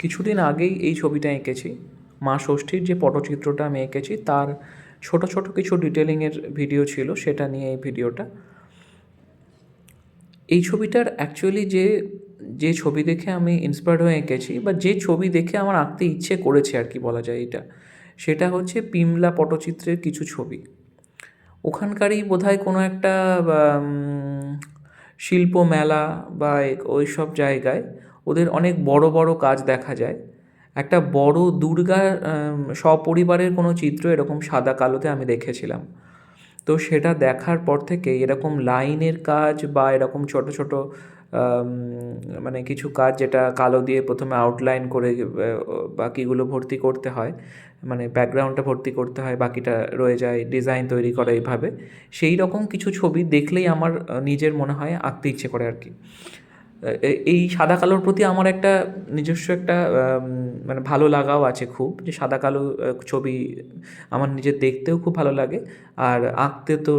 কিছুদিন আগেই এই ছবিটা এঁকেছি। মা ষষ্ঠীর যে পটচিত্রটা আমি এঁকেছি তার ছোট ছোট কিছু ডিটেলিংয়ের ভিডিও ছিল, সেটা নিয়ে এই ভিডিওটা। এই ছবিটার অ্যাকচুয়ালি যে ছবি দেখে আমি ইন্সপায়ার্ড হয়ে এঁকেছি, বা যে ছবি দেখে আমার আঁকতে ইচ্ছে করেছে আর কি বলা যায় এটা, সেটা হচ্ছে পিমলা পটচিত্রের কিছু ছবি। ওখানকারই বোধহয় কোনো একটা শিল্প মেলা বা ওই সব জায়গায় ওদের অনেক বড় বড় কাজ দেখা যায়। একটা বড় দুর্গা সপরিবারের কোনো চিত্র এরকম সাদা কালোতে আমি দেখেছিলাম। তো সেটা দেখার পর থেকে এরকম লাইনের কাজ বা এরকম ছোট ছোট মানে কিছু কাজ যেটা কালো দিয়ে প্রথমে আউটলাইন করে বাকিগুলো ভর্তি করতে হয়, মানে ব্যাকগ্রাউন্ডটা ভর্তি করতে হয়, বাকিটা রয়ে যায় ডিজাইন তৈরি করা এইভাবে। সেই রকম কিছু ছবি দেখলেই আমার নিজের মনে হয় আঁকতে ইচ্ছে করে আর কি। এই সাদা কালোর প্রতি আমার একটা নিজস্ব একটা মানে ভালো লাগাও আছে খুব, যে সাদা কালো ছবি আমার নিজের দেখতেও খুব ভালো লাগে, আর আঁকতে তো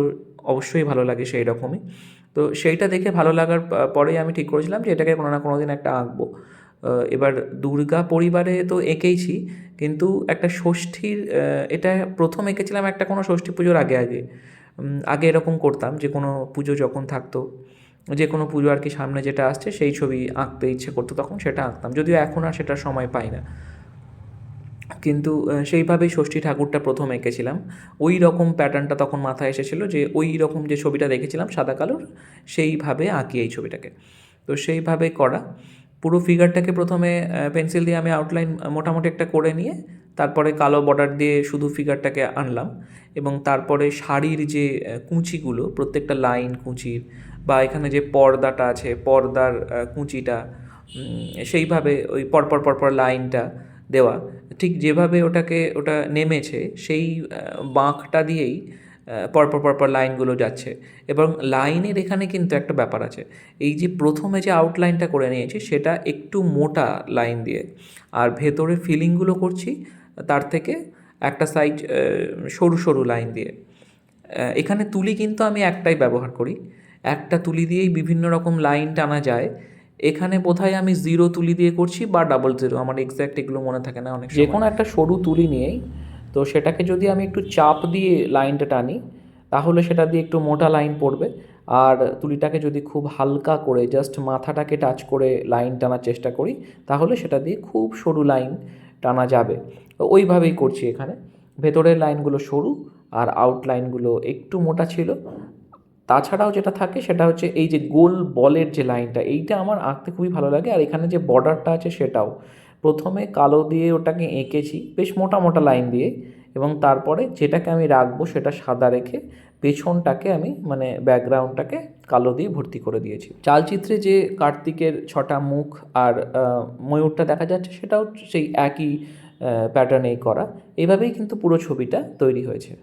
অবশ্যই ভালো লাগে সেই রকমই। তো সেইটা দেখে ভালো লাগার পরেই আমি ঠিক করেছিলাম যে এটাকে কোনো না কোনো দিন একটা আঁকবো। এবার দুর্গা পরিবারে তো এঁকেইছি, কিন্তু একটা ষষ্ঠীর এটা প্রথম এঁকেছিলাম একটা কোনো ষষ্ঠী পুজোর আগে আগে। আগে এরকম করতাম যে কোনো পুজো যখন থাকতো, যে কোনো পুজো আর কি সামনে যেটা আসছে সেই ছবি আঁকতে ইচ্ছে করতো, তখন সেটা আঁকতাম, যদিও এখন আর সেটার সময় পাই না। কিন্তু সেইভাবেই ষষ্ঠী ঠাকুরটা প্রথম এঁকেছিলাম। ওই রকম প্যাটার্নটা তখন মাথায় এসেছিলো যে ওই রকম যে ছবিটা দেখেছিলাম সাদা কালোর, সেইভাবে আঁকি এই ছবিটাকে। তো সেইভাবে করা পুরো ফিগারটাকে প্রথমে পেন্সিল দিয়ে আমি আউটলাইন মোটামুটি একটা করে নিয়ে তারপরে কালো বর্ডার দিয়ে শুধু ফিগারটাকে আনলাম, এবং তারপরে শাড়ির যে কুঁচিগুলো, প্রত্যেকটা লাইন কুঁচির, বা এখানে যে পর্দাটা আছে পর্দার কুঁচিটা, সেইভাবে ওই পরপর পরপর লাইনটা দেওয়া, ঠিক যেভাবে ওটা নেমেছে সেই বাঁকটা দিয়েই পরপর পরপর লাইনগুলো যাচ্ছে। এবং লাইনের এখানে কিন্তু একটা ব্যাপার আছে, এই যে প্রথমে যে আউটলাইনটা করে নিয়েছি সেটা একটু মোটা লাইন দিয়ে, আর ভেতরে ফিলিংগুলো করছি তার থেকে একটা সাইড সরু সরু লাইন দিয়ে। এখানে তুলি কিন্তু আমি একটাই ব্যবহার করি, একটা তুলি দিয়েই বিভিন্ন রকম লাইন টানা যায়। এখানে বোধহয় আমি জিরো তুলি দিয়ে করছি বা ডাবল জিরো, আমার এক্স্যাক্ট এগুলো মনে থাকে না অনেক। যে কোনো একটা সরু তুলি নিয়েই, তো সেটাকে যদি আমি একটু চাপ দিয়ে লাইনটা টানি তাহলে সেটা দিয়ে একটু মোটা লাইন পড়বে, আর তুলিটাকে যদি খুব হালকা করে জাস্ট মাথাটাকে টাচ করে লাইন টানার চেষ্টা করি তাহলে সেটা দিয়ে খুব সরু লাইন টানা যাবে। তো ওইভাবেই করছি এখানে। ভেতরের লাইনগুলো সরু আর আউটলাইনগুলো একটু মোটা ছিল। তাছাড়াও যেটা থাকে সেটা হচ্ছে এই যে গোল বলের যে লাইনটা, এইটা আমার আঁকতে খুবই ভালো লাগে। আর এখানে যে বর্ডারটা আছে সেটাও প্রথমে কালো দিয়ে ওটাকে এঁকেছি বেশ মোটা মোটা লাইন দিয়ে, এবং তারপরে যেটাকে আমি রাখবো সেটা সাদা রেখে পেছনটাকে আমি মানে ব্যাকগ্রাউন্ডটাকে কালো দিয়ে ভর্তি করে দিয়েছি। চালচিত্রে যে কার্তিকের ছটা মুখ আর ময়ূরটা দেখা যাচ্ছে সেটাও সেই একই প্যাটার্নেই করা। এইভাবেই কিন্তু পুরো ছবিটা তৈরি হয়েছে।